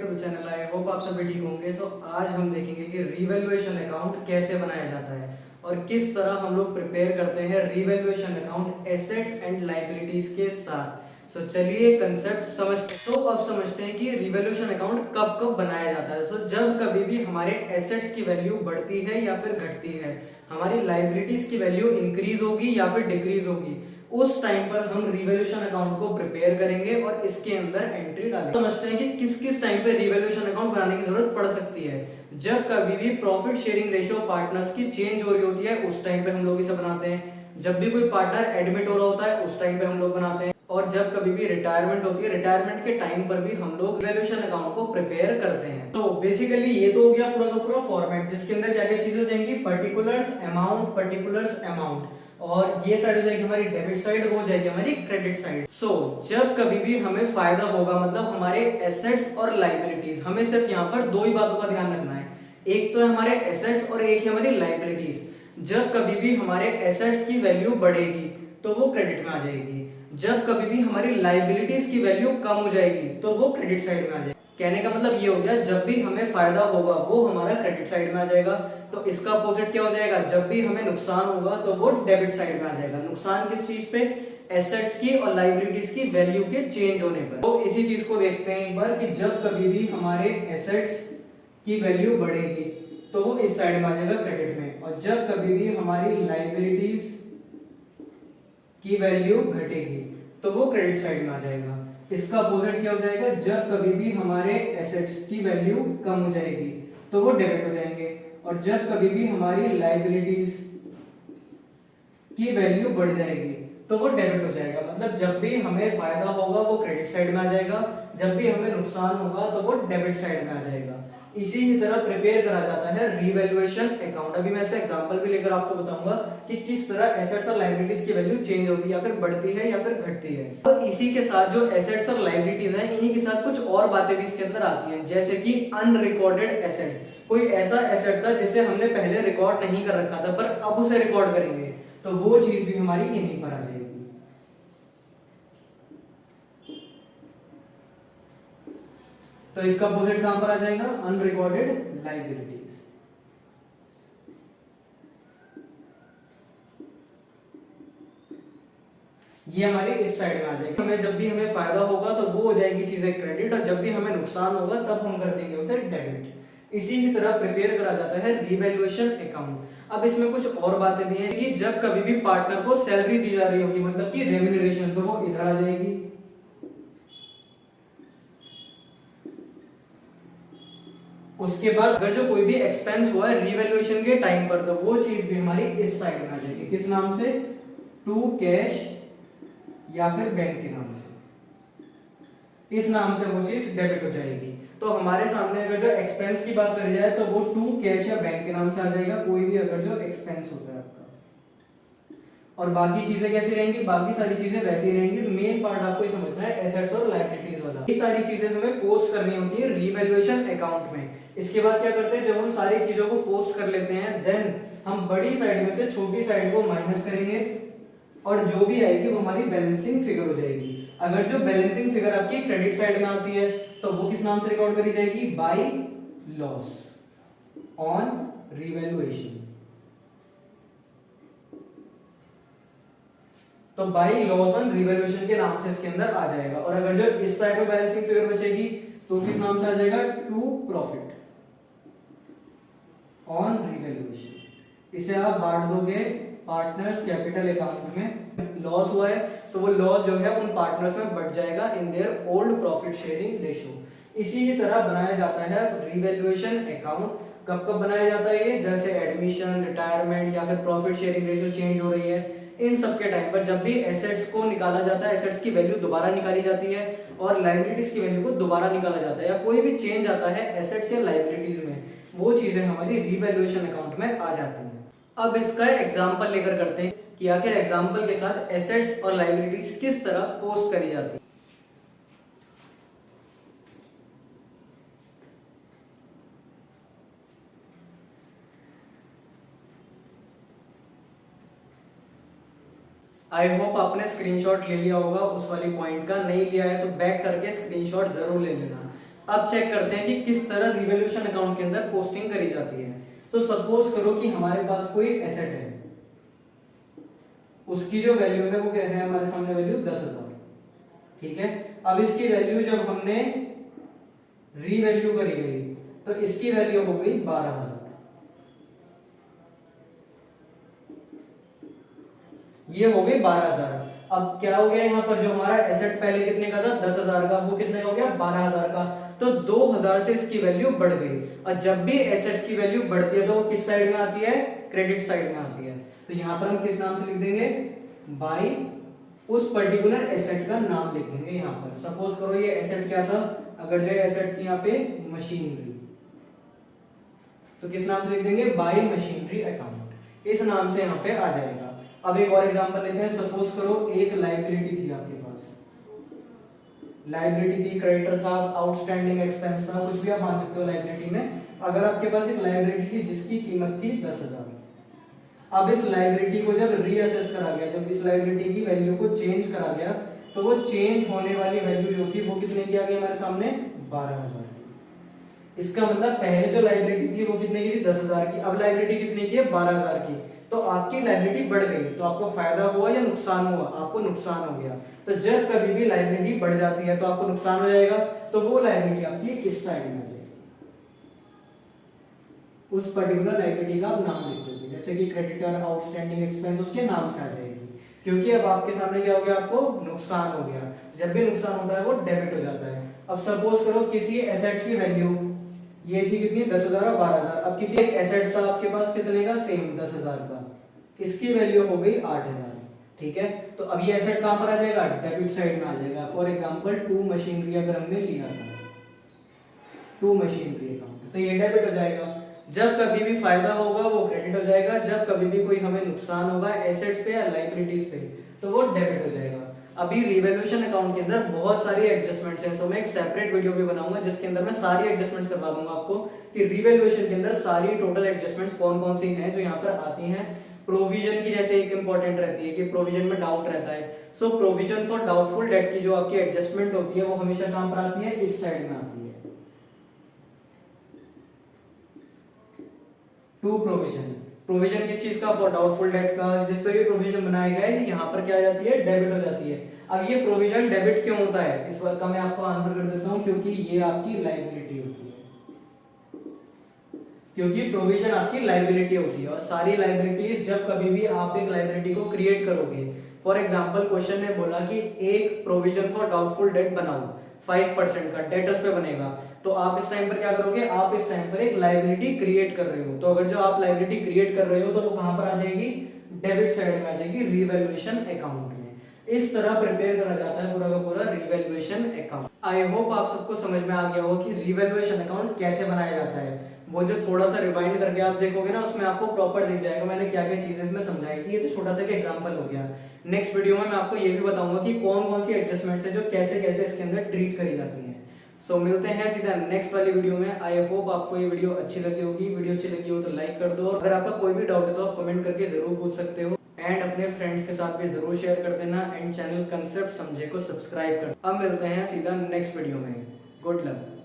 To channel. I hope आप सभी ठीक होंगे। आज हम देखेंगे कि रिवैल्यूएशन अकाउंट कैसे बनाया जाता है और किस तरह हम लोग प्रिपेयर करते हैं revaluation account assets and liabilities के साथ। चलिए कंसेप्ट समझते हैं। अब समझते हैं कि रिवैल्यूएशन अकाउंट कब कब बनाया जाता है। जब कभी भी हमारे एसेट्स की वैल्यू बढ़ती है या फिर घटती है, हमारी लायबिलिटीज की वैल्यू इंक्रीज होगी या फिर डिक्रीज होगी, उस टाइम पर हम रिवैल्यूएशन अकाउंट को प्रिपेयर करेंगे और इसके अंदर एंट्री डालेंगे। समझते हैं कि किस किस टाइम पे रिवैल्यूएशन अकाउंट बनाने की जरूरत पड़ सकती है। जब कभी भी प्रॉफिट शेयरिंग रेशियो पार्टनर्स की चेंज हो रही होती है, उस टाइम पे हम लोग इसे बनाते हैं। जब भी कोई पार्टनर एडमिट हो रहा होता है, उस टाइम पे हम लोग बनाते हैं। और जब कभी भी रिटायरमेंट होती है, रिटायरमेंट के टाइम पर भी हम लोग रिवैल्यूएशन अकाउंट को प्रिपेयर करते हैं। तो बेसिकली ये तो हो गया पूरा का पूरा फॉर्मेट, जिसके अंदर क्या क्या चीजें हो जाएंगी, पर्टिकुलर्स अमाउंट, और ये साइड हो जाएगी हमारी डेबिट साइड, हो जाएगी हमारी क्रेडिट साइड। जब कभी भी हमें फायदा होगा, मतलब हमारे एसेट्स और लायबिलिटीज, हमें सिर्फ यहाँ पर दो ही बातों का ध्यान रखना है। एक तो है हमारे एसेट्स और एक है हमारी लायबिलिटीज। जब कभी भी हमारे एसेट्स की वैल्यू बढ़ेगी तो वो क्रेडिट में आ जाएगी। जब कभी भी हमारी लायबिलिटीज की वैल्यू कम हो जाएगी तो वो क्रेडिट साइड में आ जाएगी। कहने का मतलब ये हो गया, जब भी हमें फायदा होगा वो हमारा क्रेडिट साइड में आ जाएगा। तो इसका अपोजिट क्या हो जाएगा, जब भी हमें नुकसान होगा तो वो डेबिट साइड में आ जाएगा। नुकसान किस चीज पे, एसेट्स की और लायबिलिटीज की वैल्यू के चेंज होने पर। तो इसी चीज को देखते हैं एक बार कि जब कभी भी हमारे एसेट्स की वैल्यू बढ़ेगी तो वो इस साइड में आ जाएगा क्रेडिट में, और जब कभी भी हमारी लायबिलिटीज की वैल्यू घटेगी तो वो क्रेडिट साइड में आ जाएगा। इसका अपोजिट क्या हो जाएगा, जब कभी भी हमारे एसेट्स की वैल्यू कम हो जाएगी तो वो डेबिट हो जाएंगे, और जब कभी भी हमारी लायबिलिटीज की वैल्यू बढ़ जाएगी तो वो डेबिट हो जाएगा। मतलब जब भी हमें फायदा होगा वो क्रेडिट साइड में आ जाएगा, जब भी हमें नुकसान होगा तो वो डेबिट साइड में आ जाएगा। इसी की तरह प्रिपेयर करा जाता है रिवैल्यूएशन अकाउंट। अभी मैं इसका एग्जांपल भी लेकर आपको बताऊंगा कि किस तरह एसेट्स और लायबिलिटीज की वैल्यू चेंज होती है, या फिर बढ़ती है या फिर घटती है। तो इसी के साथ जो एसेट्स और लायबिलिटीज है, इन्हीं के साथ कुछ और बातें भी इसके अंदर आती हैं, जैसे कि अनरिकॉर्डेड एसेट। कोई ऐसा एसेट था जिसे हमने पहले रिकॉर्ड नहीं कर रखा था, पर अब उसे रिकॉर्ड करेंगे, तो वो चीज भी हमारी यहीं पर आ जाएगी। तो इसका अपोजिट कहां पर आ जाएगा, अनरिकॉर्डेड लायबिलिटीज। ये हमारी इस साइड में आ जाएगी। हमें जब भी हमें फायदा होगा तो वो हो जाएगी चीजें क्रेडिट, और जब भी हमें नुकसान होगा तब हम कर देंगे उसे डेबिट। इसी की तरह प्रिपेयर करा जाता है रिवैल्यूएशन अकाउंट। अब इसमें कुछ और बातें भी हैं कि जब कभी भी पार्टनर को सैलरी दी जा रही होगी, मतलब कि रेम्यूनरेशन, तो वो इधर आ जाएगी। उसके बाद अगर जो कोई भी एक्सपेंस हुआ है रिवैल्यूएशन के टाइम पर, तो वो चीज भी हमारी इस साइड में आ जाएगी। किस नाम से, टू कैश या फिर बैंक के नाम से, इस नाम से वो चीज डेबिट हो जाएगी। तो हमारे सामने अगर जो एक्सपेंस की बात करी जाए तो वो टू कैश या बैंक के नाम से आ जाएगा, कोई भी अगर जो एक्सपेंस होता है आपका। और बाकी चीजें कैसी रहेंगी, बाकी सारी चीजें वैसी रहेंगी। मेन पार्ट आपको ये समझना है एसेट्स और लायबिलिटीज वाला। ये सारी चीजें हमें पोस्ट करनी होती है रिवैल्यूएशन अकाउंट में। इसके बाद क्या करते हैं, जब हम सारी चीजों को पोस्ट कर लेते हैं, देन हम बड़ी साइड में से छोटी साइड को माइनस करेंगे, और जो भी आएगी वो हमारी बैलेंसिंग फिगर हो जाएगी। अगर जो बैलेंसिंग फिगर आपकी क्रेडिट साइड में आती है तो वो किस नाम से रिकॉर्ड करी जाएगी, बाय लॉस ऑन रिवैल्यूएशन। तो बाय लॉस ऑन रिवैल्यूएशन के नाम से इसके अंदर आ जाएगा। और अगर जो इस साइड पे बैलेंसिंग फिगर बचेगी तो किस नाम से आ जाएगा, टू प्रॉफिट ऑन रिवैल्यूएशन। इसे आप बांट दोगे पार्टनर्स कैपिटल अकाउंट में। लॉस हुआ है तो वो लॉस जो है उन पार्टनर्स में बढ़ जाएगा in their old profit sharing ratio. इसी की तरह बनाया जाता है रिवैल्यूएशन अकाउंट। कब कब बनाया जाता है ये, जैसे एडमिशन, रिटायरमेंट या फिर प्रॉफिट शेयरिंग रेशियो चेंज हो रही है, इन सब के टाइम पर जब भी एसेट्स को निकाला जाता है, एसेट्स की वैल्यू दोबारा निकाली जाती है, और लायबिलिटीज की वैल्यू को दोबारा निकाला जाता है, या कोई भी चेंज आता है एसेट्स या लायबिलिटीज में, वो चीजें हमारी रिवैल्यूएशन अकाउंट में आ जाती हैं। अब इसका एग्जांपल लेकर करते हैं कि आखिर एग्जांपल के साथ एसेट्स और लायबिलिटीज किस तरह पोस्ट करी जाती है। आई होप आपने स्क्रीनशॉट ले लिया होगा उस वाली पॉइंट का। नहीं लिया है तो बैक करके स्क्रीनशॉट जरूर ले लेना। अब चेक करते हैं कि किस तरह रिवैल्यूएशन अकाउंट के अंदर पोस्टिंग करी जाती है। तो सपोज करो कि हमारे पास कोई एसेट है, उसकी जो वैल्यू है वो क्या है हमारे सामने, वैल्यू 10,000, ठीक है। अब इसकी वैल्यू जब हमने रीवैल्यू करी गई तो इसकी वैल्यू हो गई 12,000। ये हो गई 12,000। अब क्या हो गया यहाँ पर, जो हमारा एसेट पहले कितने का था 10,000 का, वो कितने का हो गया 12,000 का। तो 2,000 से इसकी वैल्यू बढ़ गई। और जब भी एसेट्स की वैल्यू बढ़ती है तो वो किस साइड में आती है, क्रेडिट साइड में आती है। तो यहाँ पर हम किस नाम से लिख देंगे, बाई उस पर्टिकुलर एसेट का नाम लिख देंगे। यहाँ पर सपोज करो ये एसेट क्या था, अगर जो एसेट थी यहाँ पे मशीनरी, तो किस नाम से लिख देंगे, बाई मशीनरी अकाउंट, इस नाम से यहाँ पे आ जाएगा। अब एक और एग्जांपल लेते हैं। सपोज करो एक लाइबिलिटी थी आपके पास, लाइबिलिटी थी, क्रेडिटर था, आउटस्टैंडिंग एक्सपेंस था, कुछ भी आप मान सकते हो लाइबिलिटी में। अगर आपके पास एक लाइबिलिटी थी जिसकी कीमत थी 10,000, अब इस लाइबिलिटी को जब रीअसेस करा गया, जब इस लाइबिलिटी की वैल्यू को चेंज करा गया, तो वो चेंज होने वाली वैल्यू जो थी वो कितने की आ गई हमारे सामने, 12,000। इसका मतलब पहले जो लाइबिलिटी थी वो कितने की थी, 10,000 की, अब लाइबिलिटी कितने की है, 12,000 की। तो आपकी लाइबिलिटी बढ़ गई, तो आपको फायदा हुआ या नुकसान हुआ, आपको नुकसान हो गया। तो जब कभी भी लाइबिलिटी बढ़ जाती है तो आपको नुकसान हो जाएगा, तो वो लाइबिलिटी आपकी इस साइड में आ जाएगी, उस पर्टिकुलर लाइबिलिटी का आप नाम लिख दोगे, जैसे कि क्रेडिटर, आउटस्टैंडिंग एक्सपेंस, उसके नाम से आ जाएगी। क्योंकि अब आपके सामने क्या हो गया, आपको नुकसान हो गया। जब भी नुकसान होता है वो डेबिट हो जाता है। अब सपोज करो किसी एसेट की वैल्यू ये थी कितनी, 10,000 और 12,000। अब किसी एक एसेट था आपके पास कितने का, सेम 10,000 का, इसकी वैल्यू हो गई 8,000, ठीक है। तो अब ये एसेट कहां पर आ जाएगा, डेबिट साइड में आ जाएगा। फॉर एग्जांपल टू मशीनरी अगर हमने लिया था, टू मशीनरी अकाउंट, तो ये डेबिट हो जाएगा। जब कभी भी फायदा होगा वो क्रेडिट हो जाएगा, जब कभी भी कोई हमें नुकसान होगा एसेट्स पे या लायबिलिटीज पे तो वो डेबिट हो जाएगा। अभी रिवैल्यूएशन अकाउंट के अंदर बहुत सारी एडजस्टमेंट्स हैं, सो मैं एक सेपरेट वीडियो भी बनाऊंगा जिसके अंदर मैं सारी एडजस्टमेंट्स करवा दूंगा आपको कि रिवैल्यूएशन के अंदर सारी टोटल एडजस्टमेंट्स कौन कौन सी हैं जो यहाँ पर आती हैं। प्रोविजन की जैसे एक इंपॉर्टेंट रहती है कि प्रोविजन में डाउट रहता है, so provision for doubtful debt की जो आपकी एडजस्टमेंट होती है वो हमेशा कहां पर आती है, इस साइड में आती है। टू प्रोविजन, प्रोविजन किस चीज का, फॉर डाउटफुल डेट का, जिस पे भी प्रोविजन बनाया गया है यहाँ पर क्या आ जाती है, डेबिट हो जाती है। अब ये प्रोविजन डेबिट क्यों होता है, इस बात का मैं आपको आंसर कर देता हूँ, क्योंकि ये आपकी लायबिलिटी होती है, क्योंकि प्रोविजन आपकी लायबिलिटी होती है। और सारी लायबिलिटीज जब कभी भी आप एक लायबिलिटी को क्रिएट करोगे, फॉर एग्जांपल क्वेश्चन ने बोला कि एक प्रोविजन फॉर डाउटफुल डेट बनाओ 5% का, डेटर्स पे बनेगा, तो आप इस टाइम पर क्या करोगे, आप इस टाइम पर एक लायबिलिटी क्रिएट कर रहे हो। तो अगर जो आप लायबिलिटी क्रिएट कर रहे हो तो वो कहां पर आ जाएगी, डेबिट साइड में आ जाएगी, रिवैल्यूएशन अकाउंट में। इस तरह प्रिपेयर करा जाता है पूरा का पूरा रिवैल्यूएशन अकाउंट। आई होप आप सबको समझ में आ गया हो कि रिवैल्यूएशन अकाउंट कैसे बनाया जाता है। वो जो थोड़ा सा रिवाइंड करके आप देखोगे ना, उसमें आपको प्रॉपर दिख जाएगा मैंने क्या क्या चीजें इसमें समझाई थी। ये तो छोटा सा एक एग्जांपल हो गया। नेक्स्ट वीडियो में मैं आपको ये भी बताऊंगा कि कौन कौन सी एडजस्टमेंट्स है जो कैसे कैसे इसके अंदर ट्रीट करी जाती हैं। सो मिलते हैं सीधा नेक्स्ट वाली वीडियो में। आई होप आपको ये वीडियो अच्छी लगी होगी। वीडियो अच्छी लगी हो तो लाइक कर दो, और अगर आपका कोई भी डाउट है तो आप कमेंट करके जरूर पूछ सकते हो, एंड अपने फ्रेंड्स के साथ भी जरूर शेयर कर देना, एंड चैनल कंसेप्ट समझे को सब्सक्राइब कर। अब मिलते हैं सीधा नेक्स्ट वीडियो में। Good luck.